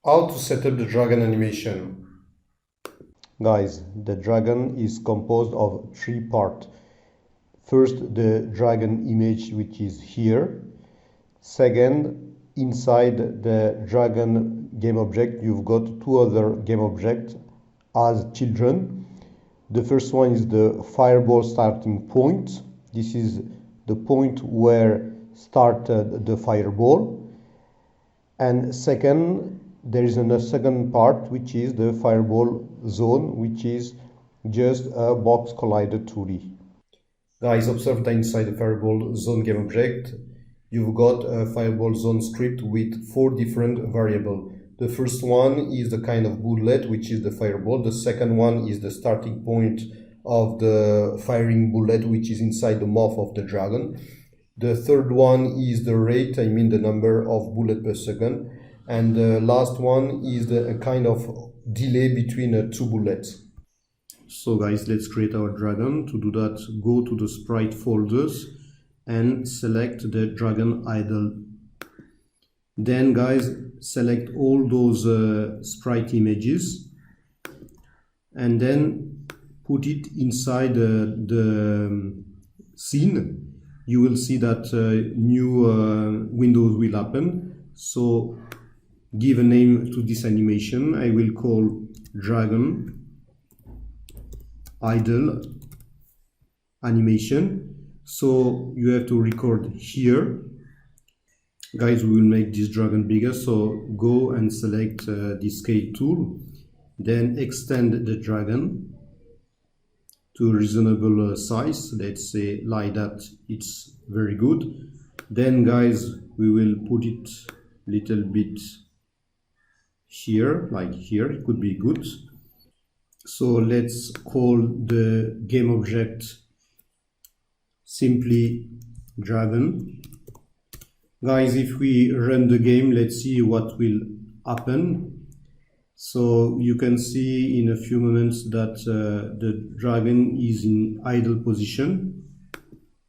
How to set up the dragon animation? Guys, the dragon is composed of three parts. First, the dragon image, which is here. Second, inside the dragon game object, you've got two other game objects as children. The first one is the fireball starting point. This is the point where started the fireball. And second, there is a second part, which is the fireball zone, which is just a box collider 2D. Guys, observe that inside the fireball zone game object, you've got a fireball zone script with 4 different variables. The first one is the kind of bullet, which is the fireball. The second one is the starting point of the firing bullet, which is inside the mouth of the dragon. The third one is the rate, I mean the number of bullets per second. And the last one is a kind of delay between 2 bullets. So guys, let's create our dragon. To do that, go to the sprite folders and select the dragon idle. Then guys, select all those sprite images and then put it inside the scene. You will see that new windows will happen. So give a name to this animation. I will call dragon idle animation. So you have to record here. Guys, we will make this dragon bigger, so go and select the scale tool, then extend the dragon to a reasonable size. Let's say like that, it's very good. Then guys, we will put it a little bit here, like here, it could be good. So let's call the game object simply dragon. Guys, if we run the game, let's see what will happen. So you can see in a few moments that the dragon is in idle position.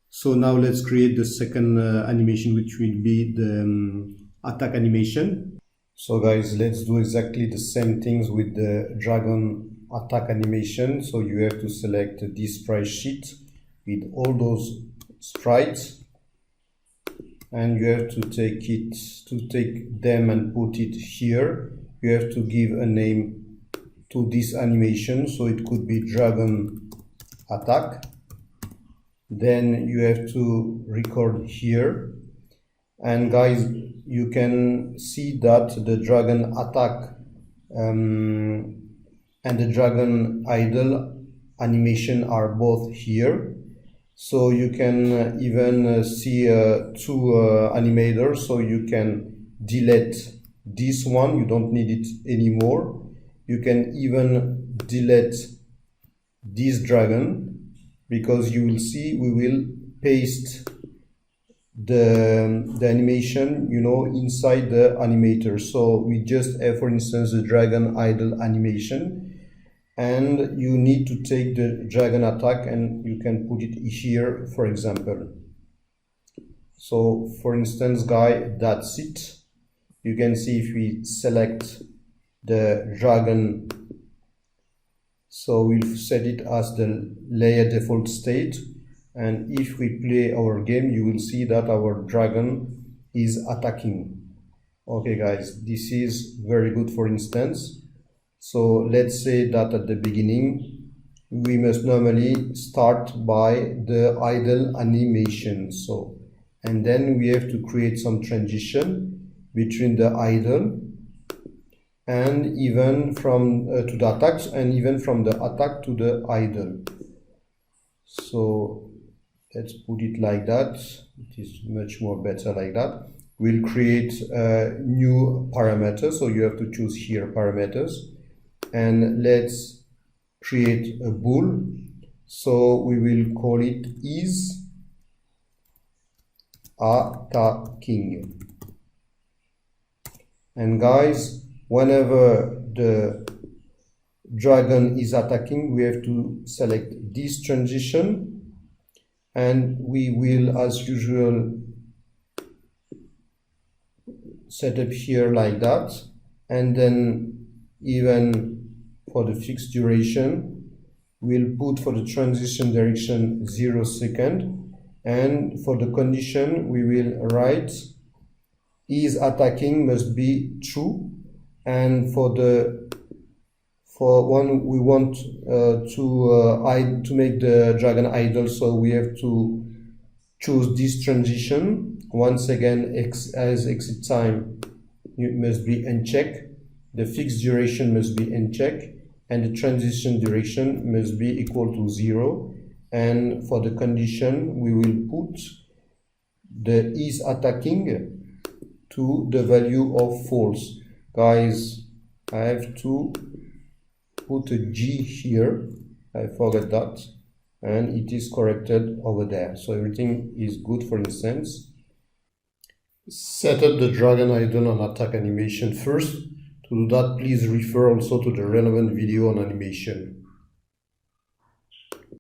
So now let's create the second animation, which will be the attack animation. So guys, let's do exactly the same things with the dragon attack animation. So you have to select this sprite sheet with all those sprites, and you have to take them and put it here. You have to give a name to this animation, so it could be dragon attack. Then you have to record here, and guys, you can see that the dragon attack and the dragon idle animation are both here. So you can even see 2 animators, so you can delete this one, you don't need it anymore. You can even delete this dragon, because you will see we will paste the animation, you know, inside the animator. So we just have, for instance, the dragon idle animation, and you need to take the dragon attack and you can put it here, for example. So for instance, guys, that's it. You can see if we select the dragon, so we'll set it as the layer default state, and if we play our game, you will see that our dragon is attacking. Okay guys, this is very good. For instance, so let's say that at the beginning we must normally start by the idle animation, so, and then we have to create some transition between the idle and even from to the attacks, and even from the attack to the idle. So let's put it like that. It is much more better like that. We'll create a new parameter, so you have to choose here parameters, and let's create a bool. So we will call it is attacking. And guys, whenever the dragon is attacking, we have to select this transition, and we will, as usual, set up here like that, and then even for the fixed duration, we'll put for the transition direction 0 second, and for the condition we will write is attacking must be true, and for one we want to make the dragon idle, so we have to choose this transition. Once again, as exit time it must be unchecked, the fixed duration must be unchecked, and the transition duration must be equal to 0. And for the condition we will put the is attacking to the value of false. Guys, I have to put a G here, I forgot that, and it is corrected over there, so everything is good. For instance, set up the dragon idle on attack animation first. To do that, please refer also to the relevant video on animation.